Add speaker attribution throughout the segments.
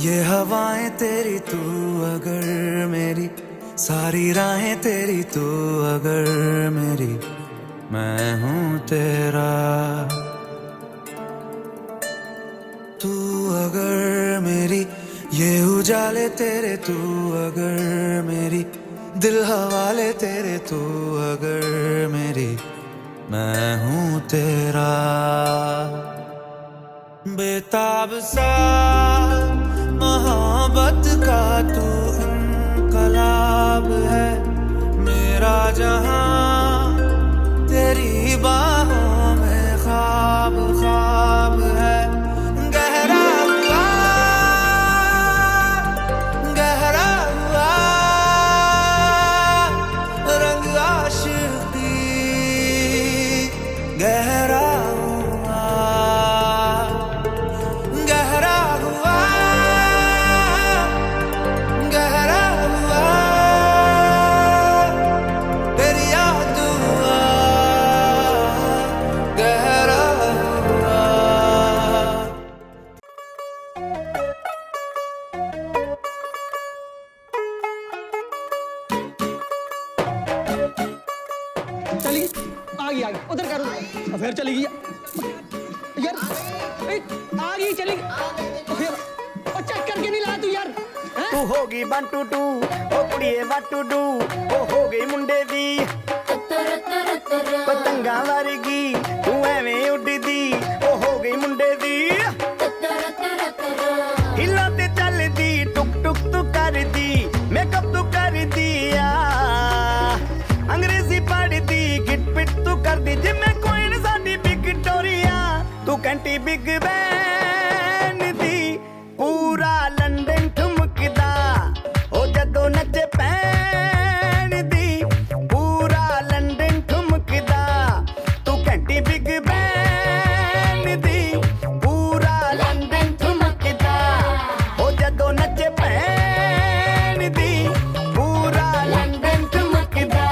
Speaker 1: ये हवाएं तेरी तू अगर मेरी, सारी राहें तेरी तू अगर मेरी, मैं हूँ तेरा। तू अगर मेरी, ये उजाले तेरे तू अगर मेरी, दिल हवाले तेरे तू अगर मेरी, मैं हूँ तेरा। बेताब सा मोहब्बत का तू इनकलाब है, मेरा जहां तेरी बाहों में ख्वाब ख्वाब है। गहरा हुआ रंग आशिकी, गहरा
Speaker 2: उधर करो फिर चली गई यार, आ गई चली फिर और चेक करके नहीं ला तू यार।
Speaker 3: तू होगी 1 2 2 ओ कुड़िए व्हाट टू डू, ओ हो गई मुंडे दी पतंगा वर्गी, तू एवें उड़दी ओ हो गई मुंडे दी। हिला ते चलदी टुक टुक तू करदी, मेकअप तू कर दिया, अंग्रेजी पढ़दी गिट पिट तू कर दी, जिम्मे कोई न साडी विक्टोरिया, तू कंटी बिग बैन दी, पूरा लंदन ठुमकदा ओ जदों नचे पैन दी, पूरा लंदन ठुमकदा, तू कंटी बिग बैन दी, पूरा लंदन ठुमकदा ओ जदों नचे पैन दी, पूरा लंदन ठुमकदा।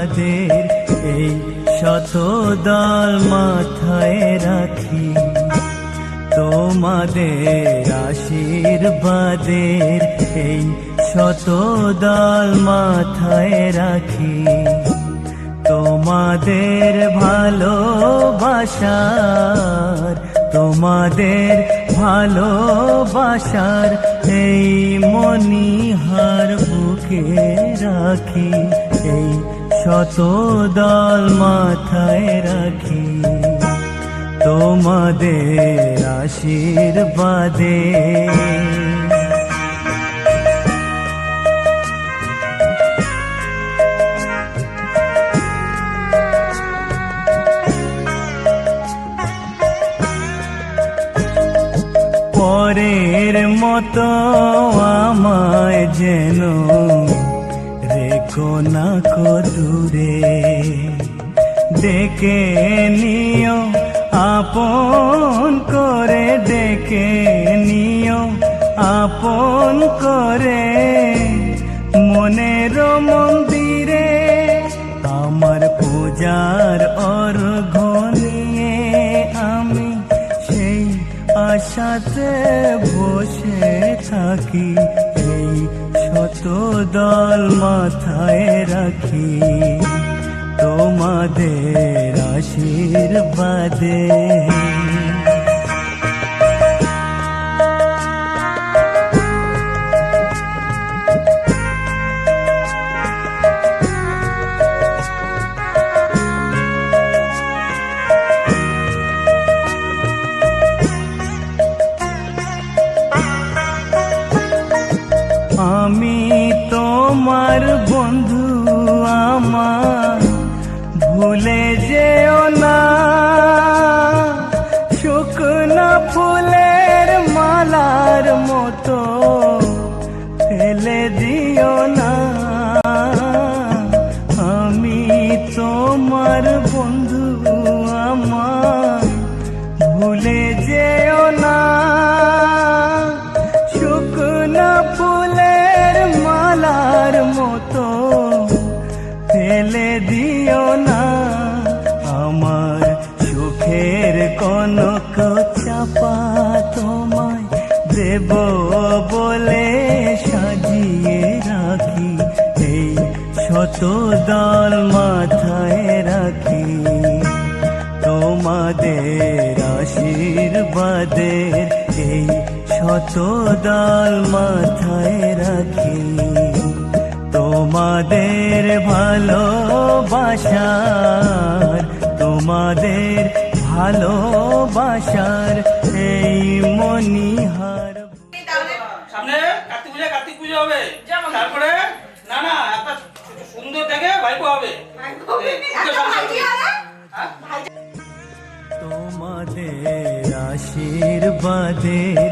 Speaker 4: আশীর্বাদের এই শত দল মাথায় রাখি, তোমাদের আশীর্বাদের এই শত দল মাথায় রাখি, তোমাদের ভালোবাসার, তোমাদের ভালোবাসার এই মণিহার বুকে রাখি, এই শত দল মাথায় রাখি, তোমাদের আশীর্বাদে। পরের মতো আমায় যেন রেখো না কো দূরে, ডেকে নিও আপন করে, ডেকে নিও আপন করে, মনের মন্দিরে আমার পূজার অর্ঘ্য নিয়ে আমি সেই আশাতে বসে থাকি, এই শত দল মাথায় রাখি, তোমাদের আশীর্বাদে। আমি তোমার বন্ধু, আমার ভুলে যেও না, শুকনো ফুলের মালার মতো ফেলে দিও না। আমি তোমার বন্ধু, আমার ভুলে যেও না, শুকনো ফুলের মালার মতো ফেলে দিও না। আমার সুখের কনক চাপা তোমায় দেব বলে সাজিয়ে রাখি, এই শত দল মাথায় রাখি, তোমাদের আশীর্বাদের এই শত দল মাথায় রাখি, তোমাদের ভালোবাসার, তোমাদের ভালোবাসার এই মণিহার।
Speaker 2: সামনে কার্তিক পূজা হবে, তারপরে না না একটা সুন্দর দেখে ভাইপো হবে।
Speaker 4: তোমাদের আশীর্বাদের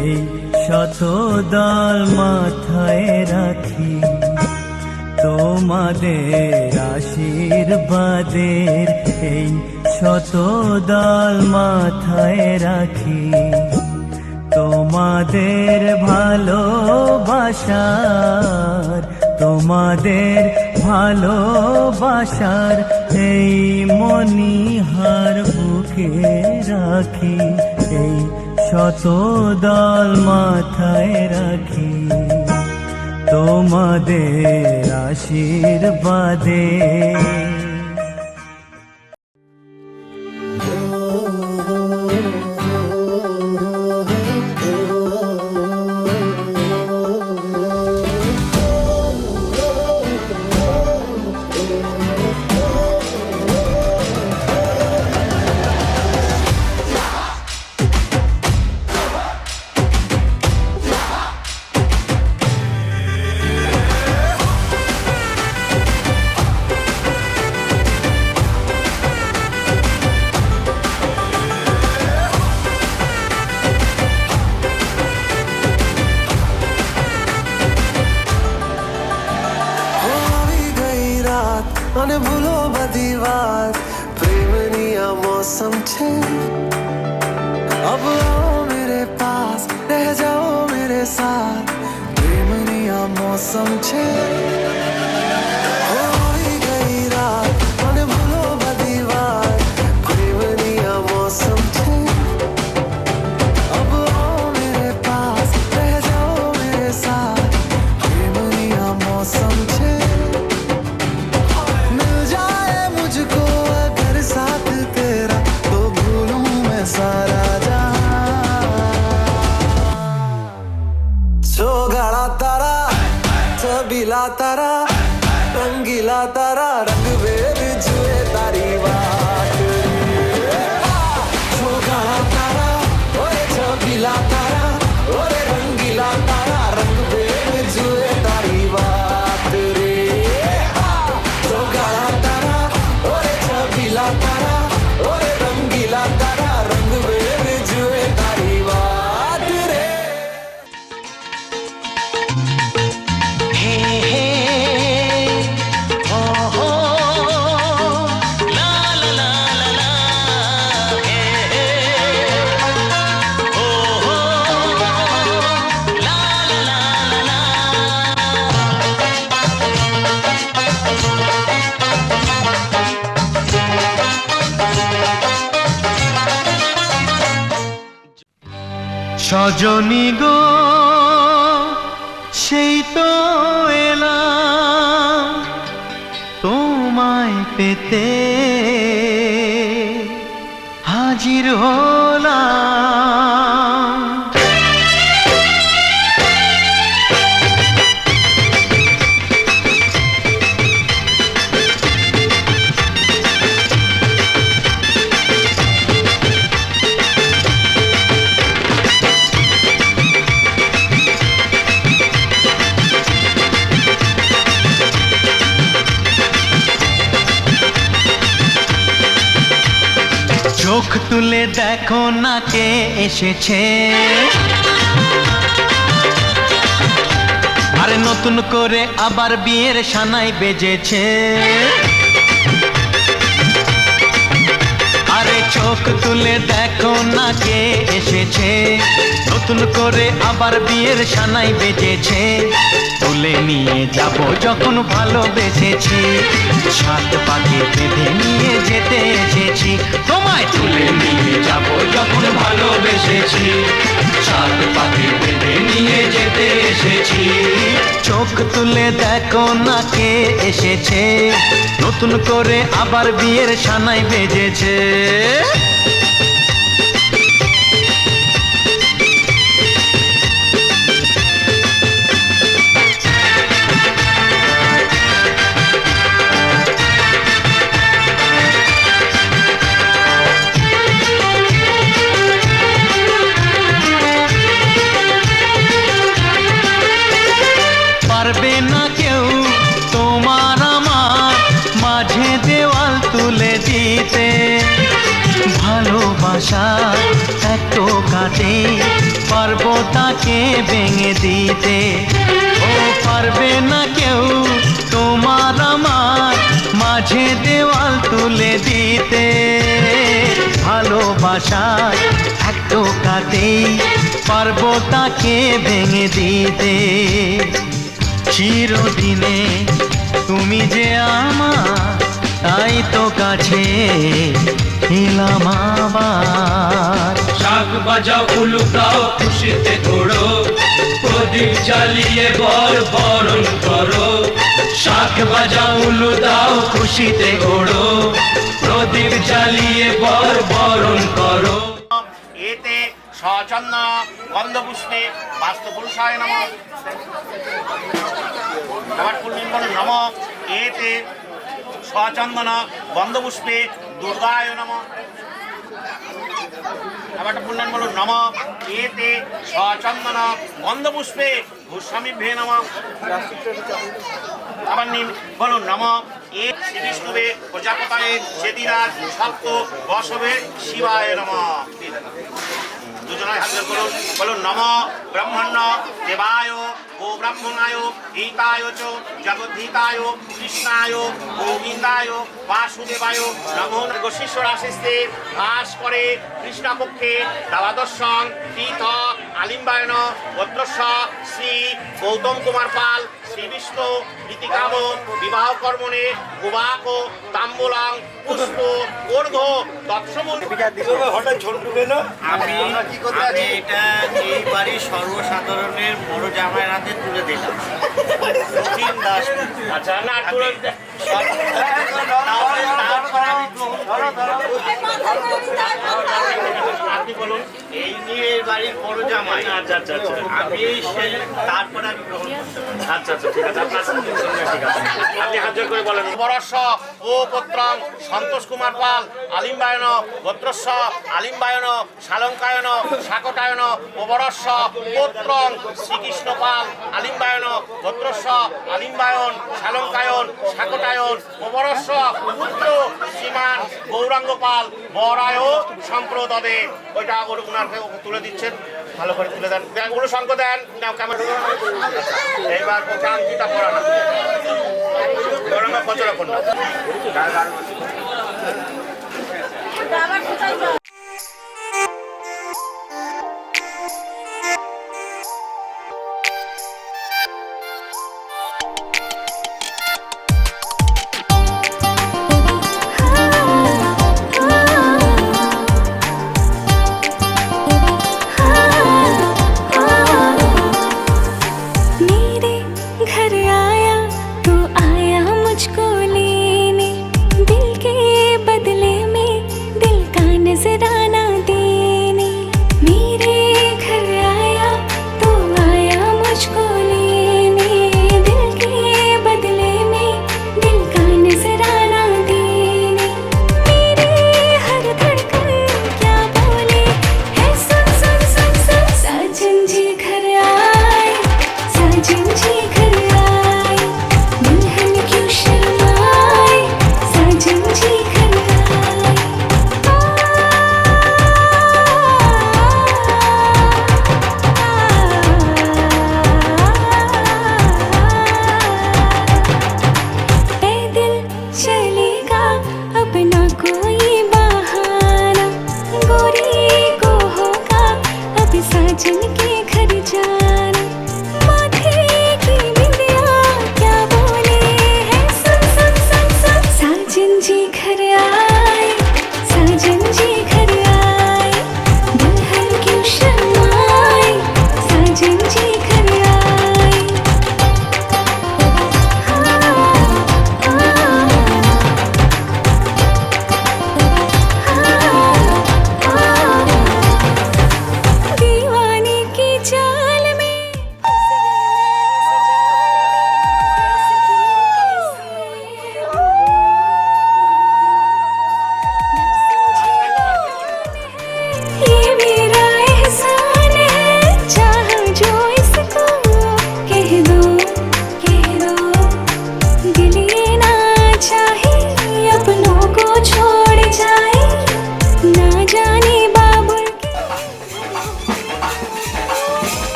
Speaker 4: এই শত দল মাথায় রাখি, তোমাদের আশীর্বাদের এই শত দল মাথায় রাখি, তোমাদের ভালোবাসার, তোমাদের ভালোবাসার এই মণিহার বুকে রাখি, এই শত দল মাথায় রাখি, তোমাদের আশীর্বাদে।
Speaker 1: અને ભૂલો બધી વાત પ્રેમની આ મૌસમ છે अब आओ मेरे पास रह जाओ मेरे साथ प्रेमनी आ मौसम छे हो गई
Speaker 4: সজনী গো সেই তো এলাম তোমায় পেতে হাজির হলাম। চোখ তুলে দেখো না কে এসেছে, আরে নতুন করে আবার বিয়ের সানাই বেজেছে। আরে চোখ তুলে দেখো না কে এসেছে, নতুন করে আবার বিয়ের সানাই বেজেছে। তুলে নিয়ে যাব যখন ভালোবেসেছি, সাত পাকে বেঁধে নিয়ে যেতে এসেছি। তোমায় তুলে নিয়ে যাব যখন ভালোবেসেছি, সাত পাকে বেঁধে নিয়ে যেতে এসেছি। চোখ তুলে দেখো না কে এসেছে, নতুন করে আবার বিয়ের সানাই বেজেছে। পারবে না কেউ তোমার আমার মাঝে দেওয়াল তুলে দিতে, ভালোবাসা এত কাটে পারবো তাকে ভেঙে দিতে। ও পারবে না কেউ তোমার আমার মাঝে দেওয়াল তুলে দিতে, ভালোবাসা এত কাটে পারবো তাকে ভেঙে দিতে। চিরদিনে তুমি যে আমার, তাই তো কাছে এলাম আবার।
Speaker 5: শাক বাজাও উলু দাও খুশিতে ঘোড়ো, প্রদীপ জ্বালিয়ে বরণ করো। শাক বাজাও উলু দাও খুশিতে ঘোড়ো, প্রদীপ জ্বালিয়ে বরণ করো।
Speaker 3: এতে সচন্ন গন্ধপুষ্পে বাস্তুপুরুষায় নমঃ। আবার পূর্ণিম বলুন নম। এতে সচন্দন গন্ধপুষ্পে দুর্গায় নমঃ। আবার পূর্ণিম বলুন নম। এতে সচন্দন গন্ধপুষ্পে গোস্বামীভ্যে নমঃ। আবার বলুন নম। এ শ্রীবিষ্ণুবে প্রজাপতায়ে চেদিরাজ সপ্ত বসবে শিবায় নমঃ। দুজনায় হাত করুন, বলুন নম ব্রহ্মণ্য দেবায় গো ব্রাহ্মণায় গীতায় চ জগদ্ধিতায় কৃষ্ণায় গোবিন্দায় বাসুদেবায় নমো। শিষ্য রাশিস্তে বাস করে কৃষ্ণপক্ষে দ্বাদশং তীর্থ আলিম্বায়ন গোত্রস্য শ্রী গৌতম কুমার পাল শ্রী বিষ্ণু গীতিকাম বিবাহ কর্মণে গুবাক তাম্বুলাং পুষ্প অর্ঘ তৎসমূল।
Speaker 2: হঠাৎ ঝন্টু পেল।
Speaker 6: আমি এটা এই বাড়ির সর্বসাধারণের বড় জামাইয়ের হাতে তুলে দিলাম। রতিন দাস।
Speaker 3: আচ্ছা না তুরন্ত আপনি বলুন।
Speaker 6: এই নিয়ে এই বাড়ির বড় জামাই।
Speaker 3: আচ্ছা আচ্ছা আচ্ছা
Speaker 6: আমি সেই তারপরে আমি গ্রহণ করতে পারি।
Speaker 3: আচ্ছা আচ্ছা ঠিক আছে, আপনার ঠিক আছে, আপনি হাত জোড় করে বলেন। বরস্য ও পুত্রং সন্তোষ কুমার পাল আলিম্বায়ন গোত্রস্য আলিম্বায়ন শালঙ্কায়ন শাকটায়ন ও বরস্য পুত্রং শ্রীকৃষ্ণ পাল আলিম্বায়ন গোত্রস্য আলিম্বায়ন শালঙ্কায়ন শাকটায়ন ও বরস্য পুত্র শ্রীমান গৌরাঙ্গ পাল বরায় সম্প্রদে। ওইটা ওনাকে তুলে দিচ্ছেন, ভালো করে তুলে দেন, ওগুলো সঙ্গ দেন। এইবার আংটিটা পড়া না, গৌরাঙ্গ কচরা কন্যা।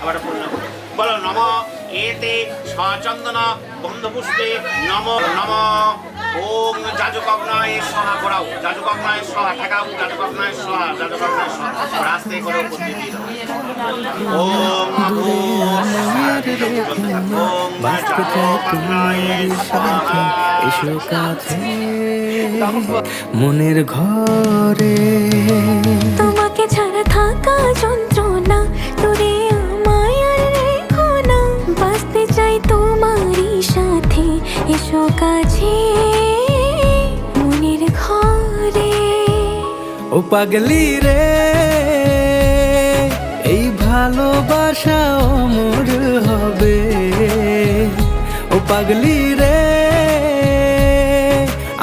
Speaker 6: আবার প্রণাম করো। বলো নম এতে সচন্দন গন্ধপুষ্পে নম নম ওম যাজকগ্নায় স্বাহা করাও, যাজকগ্নায় স্বাহা ঠেকাও, যাজকগ্নায় স্বাহা, যাজকগ্নায় স্বাহা রাস্তে করে উপর দিয়ে দিয়ে দাও। ওম
Speaker 1: এসো কাছে মনের ঘরে।
Speaker 7: তোমাকে ছাড়া থাকা যন্ত্রণা, তোরে আমায় আর রেখো না, বাঁচতে চাই তোমারই সাথে, এসো কাছে মনের ঘরে।
Speaker 1: ও পাগলি রে, এই ভালোবাসা অমর হবে। ও পাগলি রে,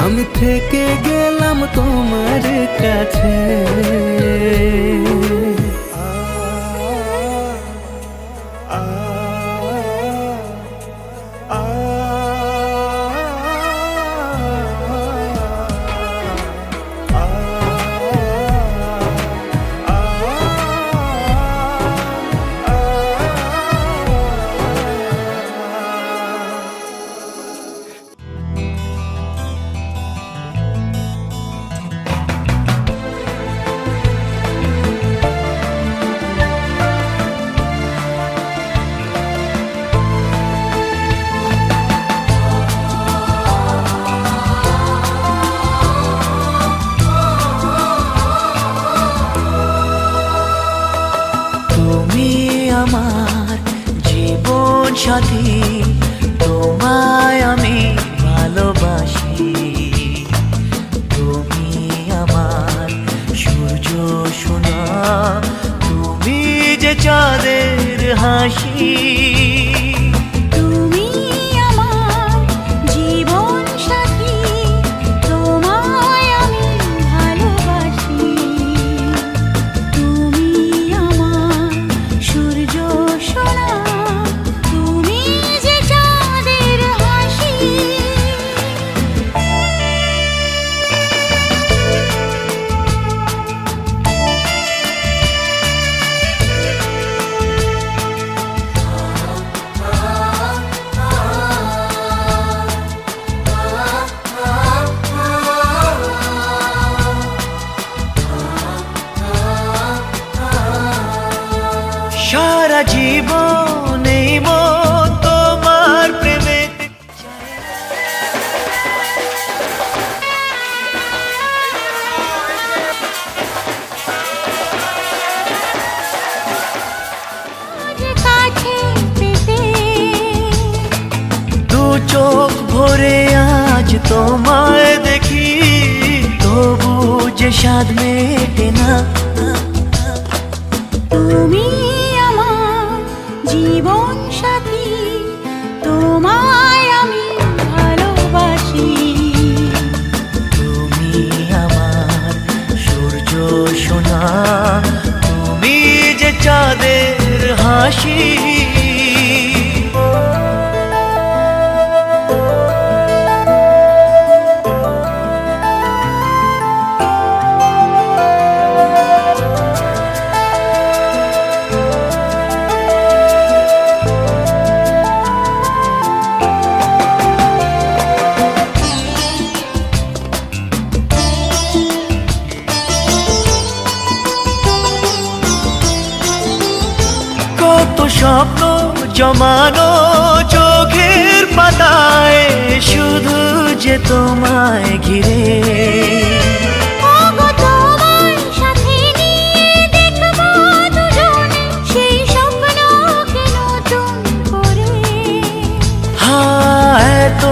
Speaker 1: আমি থেকে গেলাম তোমার কাছে।
Speaker 4: আমার জীবন সাথী, তোমায় আমি ভালোবাসি। তুমি আমার সূর্য সোনা, তুমি যে চাঁদের হাসি।
Speaker 7: তুমি আমার জীবন সাথী, তোমায় আমি ভালোবাসি। তুমি আমার সূর্য সোনা, তুমি যে চাঁদের হাসি।
Speaker 4: সারা জীবন এই মন তোমার প্রেমে।
Speaker 7: কাছে পেতে
Speaker 4: দু চোখ ভরে আজ তোমায় দেখি, তবু যে স্বাদ মেটে না।
Speaker 7: তুমি আমার জীবন সাথী, তোমায় আমি ভালোবাসি।
Speaker 4: তুমি আমার সূর্য সোনা, তুমি যে চাঁদের হাসি। কত স্বপ্ন জমানো চোখের পাতায়, শুধু যে তোমায় ঘিরে।
Speaker 7: ওগো তোমার সাথে নিয়ে দেখবো দুজনে সেই স্বপ্নকে নতুন করে।
Speaker 4: হ্যাঁ, এত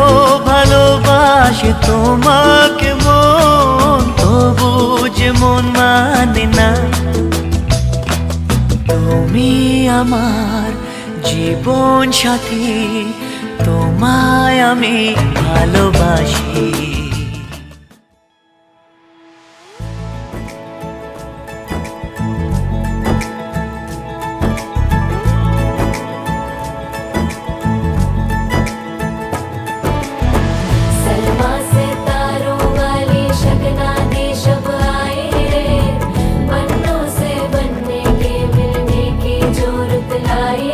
Speaker 4: ভালোবাসে তোমাকে মন, তবু যে মন মানে না। তুমি আমার জীবন সাথী, তোমায় আমি ভালোবাসি।
Speaker 7: सलमा सितारों वाली शगना दे शब आए रे, बन्नों से बनने के मिलने की जो रुत लाई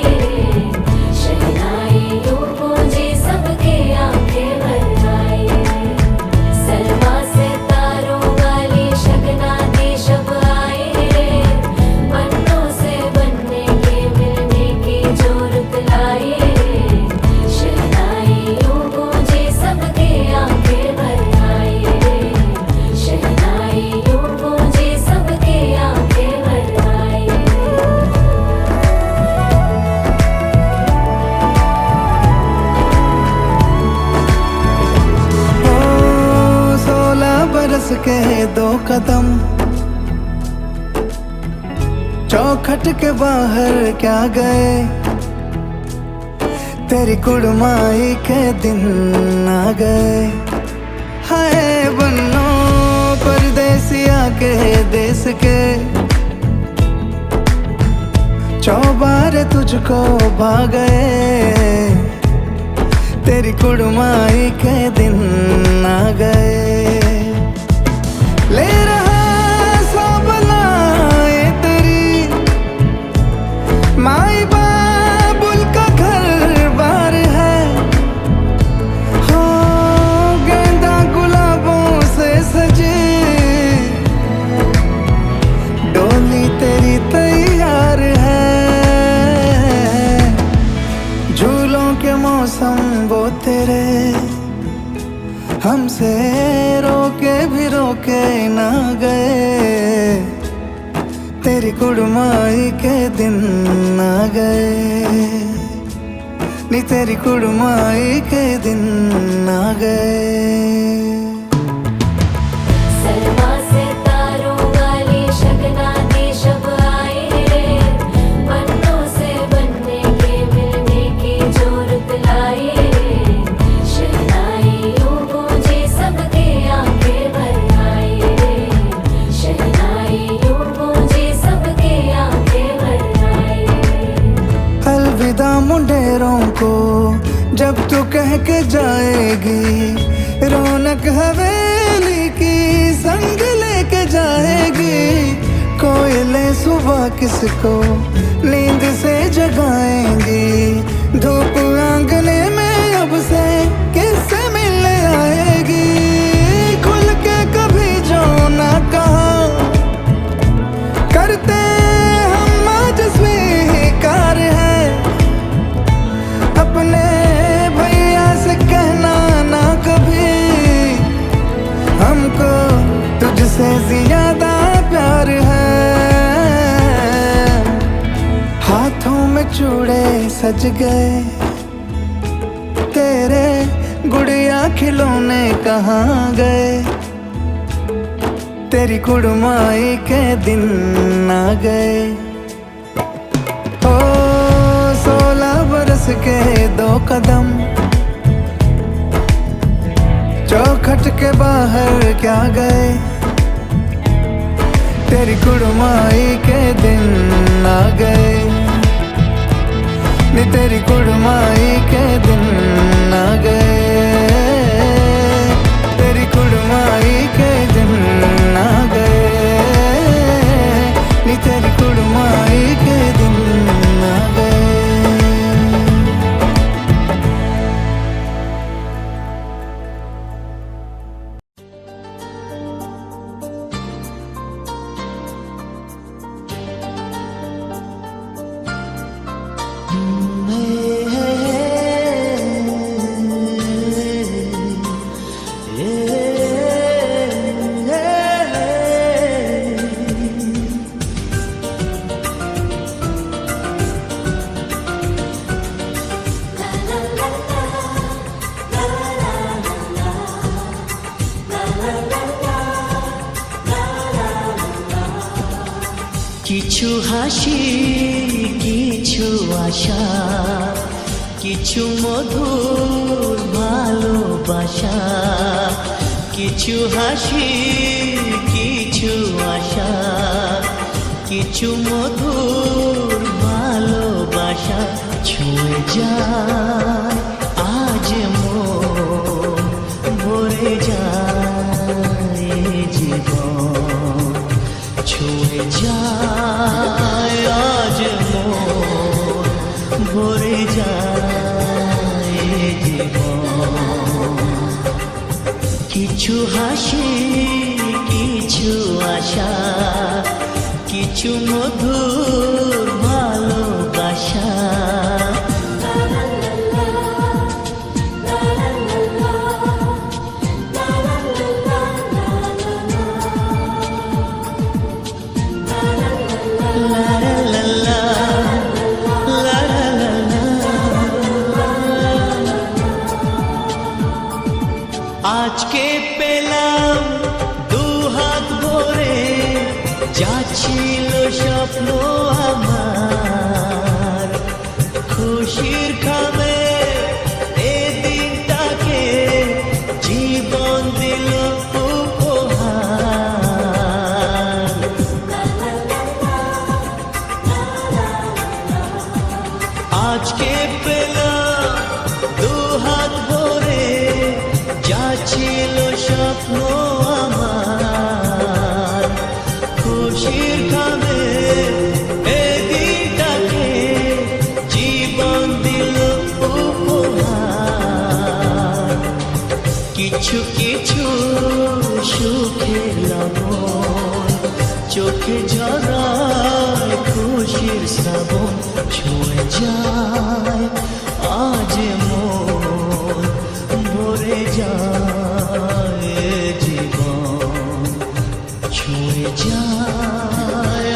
Speaker 1: दो कदम, चौखट के बाहर क्या गए, तेरी कुड़माई के दिन आ गए। हाय बन्नो परदेसिया के देश के, चौबारे तुझको भा गए, तेरी कुड़माई के दिन आ गए। ले रहा सब लाए तेरी माई बाबुल का घर बार है, हो गेंदा गुलाबों से सजे, डोली तेरी तैयार है। झूलों के मौसम वो तेरे, हमसे रोके भी रोके ना गए, तेरी कुड़माई के दिन आ गए, नी तेरी कुड़माई के दिन आ गए।
Speaker 7: सलमा से तारों वाली शगना देश अब आए रे, पन्नों से बनने के मिलने की जोरत लाए रे, शहनाइयों गूंजे सबके आंखें भर आए रे, शहनाइयों गूंजे सबके आंखें भर आए रे।
Speaker 1: अलविदा मुंडेरों को जब तू कह के जाएगी, रौनक हवेली की संग लेके जाएगी, कोयले सुबह किसको नींद से जगाएंगी, धूप आंगने में अब से किससे मिलने आएगी, खुल के कभी जो ना कहा करते हम आज स्वीकार है, अपने भैया से कहना ना कभी, हमको तुझसे ज्यादा प्यार है। हाथों में चूड़े सज गए, तेरे गुड़िया खिलौने कहाँ गए, तेरी कुड़माई के दिन आ गए। ओ 16 बरस के दो कदम, चौखट के बाहर क्या गए, तेरी कुड़माई के दिन आ गए, नी तेरी कुड़माई के दिन आ गए, तेरी कुड़माई के दिन आ गए, नी तेरी कुड़माई के दिन आ गए।
Speaker 8: কিছু হাসি কিছু আশা, কিছু মধুর ভালোবাসা, কিছু হাসি কিছু আশা, কিছু মধুর ভালোবাসা, ছুঁয়ে যায় আজ মন, ভরে যায় জীবন, ছুঁয়ে যায় আজ মন, ভরে যায় জীবন। কিছু হাসি কিছু আশা, কিছু মধুর ভালোবাসা। আজকে পেলাম 2 হাত যা ছিল স্বপ্ন আমার খুশির খামে এ দিনটাকে জীবন দিল উপহার। আজকে পেলাম দুহাত ভরে যা ছিল স্বপ্ন আমার খুশির খামে এ দিনটাকে জীবন দিল উপহার। কিছু কিছু সুখের লবণ চোখে ঝরায় খুশির শ্রাবণ ছুঁয়ে যায় আজ মন ভরে যায় জীবন ছুঁয়ে যায়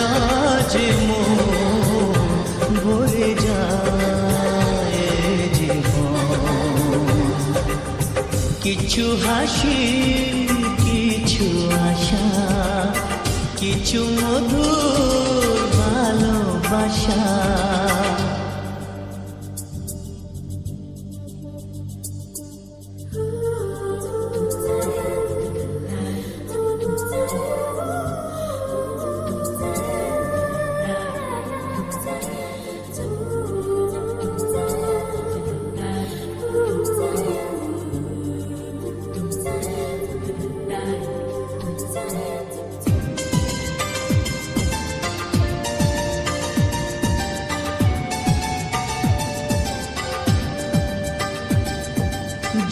Speaker 8: আজ মন ভরে যায় জীবন। কিছু হাসি কিছু আশা কিছু মধুর ভালোবাসা।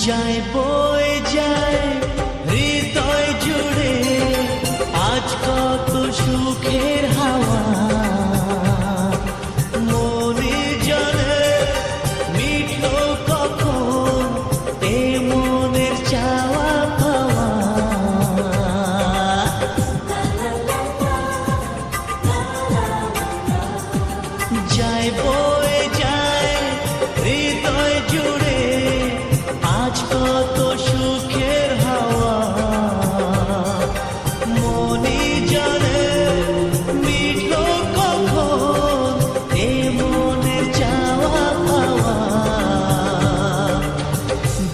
Speaker 8: যায় বয়ে যায় হৃদয় জুড়ে আজ কত সুখের হাওয়া। মনে জানে মিটলো কখন এ মনের চাওয়া পাওয়া। যায় বয়ে যায় হৃদয় জুড়ে আজ কত সুখের হাওয়া। মনে জানে মিটলো কখন এ মনের চাওয়া পাওয়া।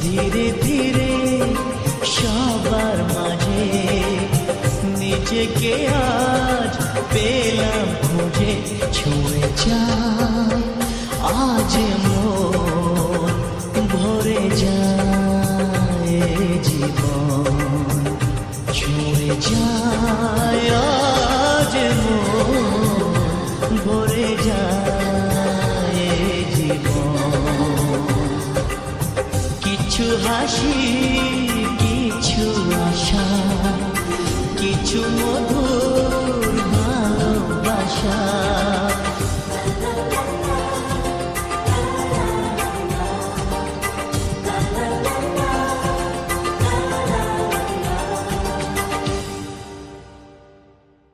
Speaker 8: ধীরে ধীরে সবার মাঝে নিজেকে আজ পেলাম খুঁজে ছুঁয়ে যায় আজ মন ভরে যায় জীবন ছুঁয়ে যায় আজ মন ভরে যায় জীবন। কিছু হাসি কিছু আশা কিছু মধুর